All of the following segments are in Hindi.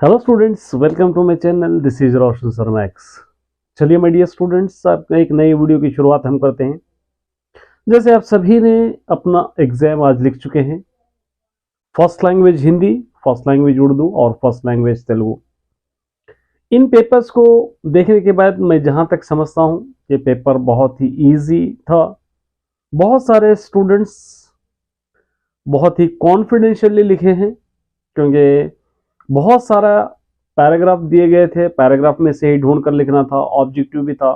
Hello students, welcome to my channel. This is Roshan Sharma X. चलिए माय डियर स्टूडेंट्स, आप एक नई वीडियो की शुरुआत हम करते हैं। जैसे आप सभी ने अपना एग्जाम आज लिख चुके हैं, first language Hindi, first language Urdu और फर्स्ट लैंग्वेज तेलुगु। इन पेपर्स को देखने के बाद मैं जहां तक समझता हूं, ये पेपर बहुत ही इजी था। बहुत सारे स्टूडेंट्स बहुत ही कॉन्फिडेंशियली लिखे हैं, क्योंकि बहुत सारा पैराग्राफ दिए गए थे। पैराग्राफ में से ही ढूंढ कर लिखना था, ऑब्जेक्टिव भी था,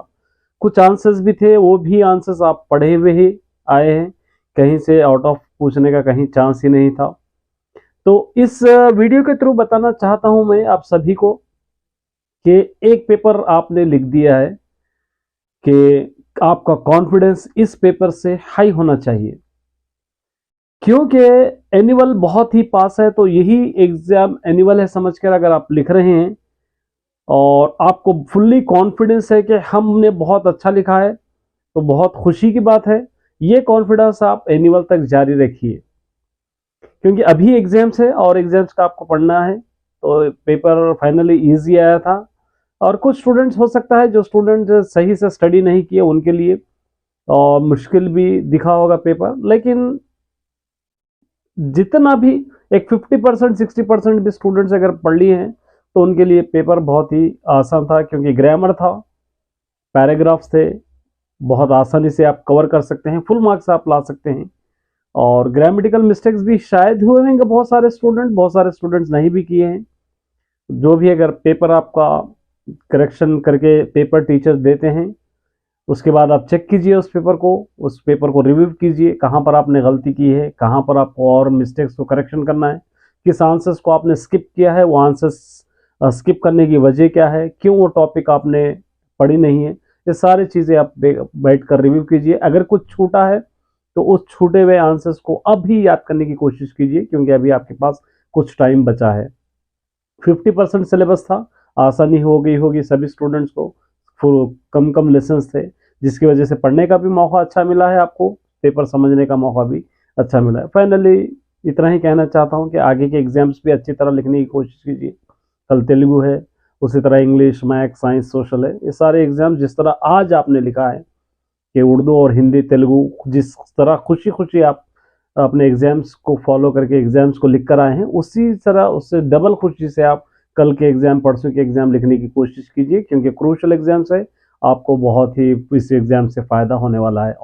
कुछ आंसर्स भी थे। वो भी आंसर्स आप पढ़े हुए ही आए हैं, कहीं से आउट ऑफ पूछने का कहीं चांस ही नहीं था। तो इस वीडियो के थ्रू बताना चाहता हूं मैं आप सभी को कि एक पेपर आपने लिख दिया है कि आपका कॉन्फिडेंस इस पेपर से हाई होना चाहिए, क्योंकि एनुअल बहुत ही पास है। तो यही एग्जाम एनुअल है समझकर अगर आप लिख रहे हैं और आपको फुल्ली कॉन्फिडेंस है कि हमने बहुत अच्छा लिखा है, तो बहुत खुशी की बात है। ये कॉन्फिडेंस आप एनुअल तक जारी रखिए, क्योंकि अभी एग्जाम्स है और एग्जाम्स का आपको पढ़ना है। तो पेपर फाइनली इजी आया था, और कुछ स्टूडेंट्स हो सकता है जो स्टूडेंट सही से स्टडी नहीं किए उनके लिए और मुश्किल भी दिखा होगा पेपर। लेकिन जितना भी एक 50% 60% भी स्टूडेंट्स अगर पढ़ लिए हैं तो उनके लिए पेपर बहुत ही आसान था, क्योंकि ग्रामर था, पैराग्राफ्स थे, बहुत आसानी से आप कवर कर सकते हैं, फुल मार्क्स आप ला सकते हैं। और ग्रामेटिकल मिस्टेक्स भी शायद हुए होंगे, बहुत सारे स्टूडेंट्स नहीं भी किए हैं। जो भी अगर पेपर आपका करेक्शन करके पेपर टीचर्स देते हैं, उसके बाद आप चेक कीजिए उस पेपर को रिव्यू कीजिए, कहाँ पर आपने गलती की है, कहाँ पर आपको और मिस्टेक्स को करेक्शन करना है, किस आंसर्स को आपने स्किप किया है, वो आंसर्स स्किप करने की वजह क्या है, क्यों वो टॉपिक आपने पढ़ी नहीं है। ये सारी चीज़ें आप बैठ कर रिव्यू कीजिए। अगर कुछ छूटा है तो उस छूटे हुए आंसर्स को अभी याद करने की कोशिश कीजिए, क्योंकि अभी आपके पास कुछ टाइम बचा है। 50% सिलेबस था, आसानी हो गई होगी सभी स्टूडेंट्स को। कम कम लेसन्स थे, जिसकी वजह से पढ़ने का भी मौका अच्छा मिला है, आपको पेपर समझने का मौका भी अच्छा मिला है। फाइनली इतना ही कहना चाहता हूँ कि आगे के एग्जाम्स भी अच्छी तरह लिखने की कोशिश कीजिए। कल तेलुगु है, उसी तरह इंग्लिश, मैथ, साइंस, सोशल है। ये सारे एग्जाम जिस तरह आज आपने लिखा है कि उर्दू और हिंदी तेलुगु, जिस तरह खुशी खुशी आप अपने एग्जाम्स को फॉलो करके एग्जाम्स को लिख कर आए हैं, उसी तरह उससे डबल खुशी से आप कल के एग्जाम, परसों के एग्जाम लिखने की कोशिश कीजिए, क्योंकि क्रूशियल एग्जाम्स है। आपको बहुत ही इस एग्जाम से फ़ायदा होने वाला है।